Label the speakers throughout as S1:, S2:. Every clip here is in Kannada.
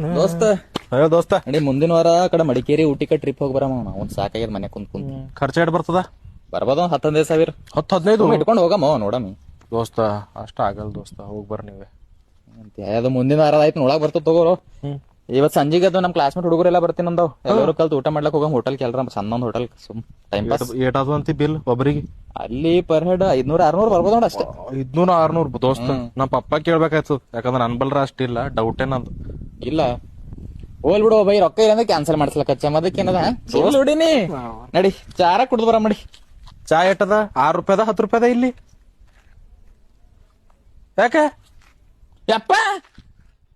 S1: ದೋಸ್ತ
S2: ಅಯ್ಯೋ ದೋಸ್ತ
S1: ನಡಿ ಮುಂದಿನ ವಾರ ಆ ಕಡೆ ಮಡಿಕೇರಿ ಊಟಿಕ ಟ್ರಿಪ್ ಹೋಗಿ ಬರಮ ಒಂದ್ ಸಾಕಾಗ್ಯದ ಮನೆ ಕುಂತ್
S2: ಖರ್ಚು ಎಡ್ ಬರ್ತದ
S1: ಬರ್ಬೋದ 10-15 ಸಾವಿರ
S2: 10-15
S1: ಇಟ್ಕೊಂಡು ಹೋಗಮ್ಮ ನೋಡಮಿ
S2: ದೋಸ್ತ ಅಷ್ಟ ಆಗಲ್ ದೋಸ್ತ ಹೋಗ್ ಬರ್ ನೀವೇ
S1: ಅದು ಮುಂದಿನ ವಾರ ಆಯ್ತು ನೋಡಕ್ ಬರ್ತದ ತಗೋರು ಇವತ್ ಸಂಜಿಗೆ ಅದು ನಮ್ ಕ್ಲಾಸ್ಮೇಟ್ ಹುಡುಗರೆಲ್ಲ ಬರ್ತೀನಿ ಅಂದವ್ ಎಲ್ಲರೂ ಕಲ್ತು ಊಟ ಮಾಡ್ಲಕ್ ಹೋಗಮ್ ಹೋಟೆಲ್ ಕೆಲ್ರ ಸಣ್ಣ ಒಂದ್ ಹೋಟೆಲ್ ಸುಮ್ ಟೈಮ್ ಪಾಸ್
S2: ಏಟಾದು ಅಂತಿ ಬಿಲ್ ಒಬ್ರಿಗೆ
S1: ಅಲ್ಲಿ ಪರ್ ಹೆಡ್ 500-600 ಬರ್ಬೋದ ನೋಡ ಅಷ್ಟೇ
S2: 500-600 ದೋಸ್ತ ನಮ್ ಪಪ್ಪ ಕೇಳ್ಬೇಕಾಯ್ತು ಯಾಕಂದ್ರ ನನ್ ಬಲ್ರ ಅಷ್ಟಿಲ್ಲ ಡೌಟೇ ನಂದು
S1: ಇಲ್ಲ ಹೋಲ್ ಬಿಡು ಬೈ ರೊಕ್ಕ ಇರಂದ್ರೆ ಕ್ಯಾನ್ಸಲ್ ಮಾಡ್ಸ್ಲಕ್ಕ ಮದಕ್ಕೇನದ ನೋಡಿನಿ ನಡಿ ಚಾರ ಕುಡ್ದು ಬರ ಮಾಡಿ
S2: ಚಾ ಏಟದ 6 ರೂಪಾಯಿದ 10 ರೂಪಾಯಿದ ಇಲ್ಲಿ ಯಾಕೆ
S1: ಯಪ್ಪ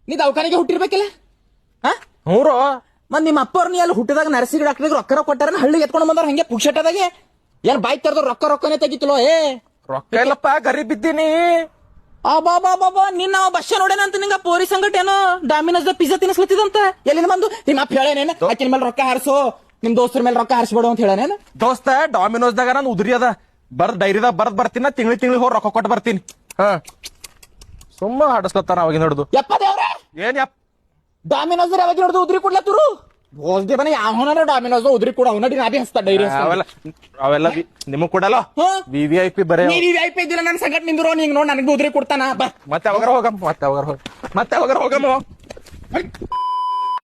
S1: ನೀ ದವಾಖಾನಿಗೆ ಹುಟ್ಟಿರ್ಬೇಕಿಲ್ಲ
S2: ಹ್ಞೂ
S1: ಮತ್ ನಿಮ್ಮ ಅಪ್ಪವ್ರ ನೀ ಅಲ್ಲಿ ಹುಟ್ಟಿದಾಗ ನರ್ಸಿಗೆ ಡಾಕ್ಟರ್ಗೆ ರೊಕ್ಕ ಕೊಟ್ಟಾರ ಹಳ್ಳಿಗೆ ಎತ್ಕೊಂಡ್ ಬಂದಾರ ಹಂಗೆ ಪುಕ್ಷಟದಾಗೆ ಏನ್ ಬಾಯ್ಕ್ ತರದ್ರ ರೊಕ್ಕನೇ ತೆಗಿತಿಲೋ
S2: ರೊಕ್ಕ ಇಲ್ಲಪ್ಪ ಗರೀಬ್ ಇದ್ದೀನಿ
S1: ಬಾಬಾ ನಿನ್ನ ಬಸ್ ನೋಡೇನಂತ ನಿಂಗ ಪೋರಿ ಸಂಗಟ ಏನೋ ಡಾಮಿನೋಸ್ ಪಿಜ್ಜಾ ತಿನ್ಸ್ಲತ್ತಿದಂತ ಎಲ್ಲಿಂದ ಬಂದು ನಿಮ್ಮ ಅಪ್ಪ ಹೇಳೇನೇನ ಆಕಿನ ಮೇಲೆ ರೊಕ್ಕ ಹಾರಿಸೋ ನಿಮ್ ದೋಸ್ತರ ಮೇಲೆ ರೊಕ್ಕ ಹಾರಿಸ್ಬೇಡು ಅಂತ ಹೇಳೇನೇನ
S2: ದೋಸ್ತ ಡಾಮಿನೋಸ್ದಾಗ ನಾನು ಉದ್ರಿ ಅದ ಡೈರಿದಾಗ ಬರ್ತೀನಿ ತಿಂಗ್ಳಿ ಹೋಗಿ ರೊಕ್ಕ ಕೊಟ್ಟು ಬರ್ತೀನಿ ಸುಮ್ಮ ಹಾಡಿಸ್ಲತ್ತಾನ ಅವಾಗಿಂದ ಹಿಡ್ದು
S1: ಯಪ್ಪ ದೇವ್ರ
S2: ಏನ್ ಯಪ್ಪ
S1: ಡಾಮಿನೋಸ್ ಯಾವಾಗ ಹಿಡಿದು ಉದ್ರಿ ಕೊಡ್ಲತ್ತರು ಹೋಲ್ದೆ ಬನ ಯಾವನ ಡಾಮಿನೋಸ್ ಉದ್ರಿ ಕೂಡ ಅವನಡಿ ನಾಬಿ ಹಸ್ತ ಡೈರಿ
S2: ಅವೆಲ್ಲ ನಿಮಗ್ ಕೊಡಲ್ಲ VVIP ಬರೇ
S1: VIP ಇದ್ದಿಲ್ಲ ನನ್ ಸಂಗಟ್ ನಿಂದ್ರು ನೀಂಗ್ ನೋಡ್ ನನಗೆ ಉದ್ರಿ ಕೊಡ್ತಾನ
S2: ಮತ್ತೆ ಅವಾಗ ಹೋಗಮ್ಮ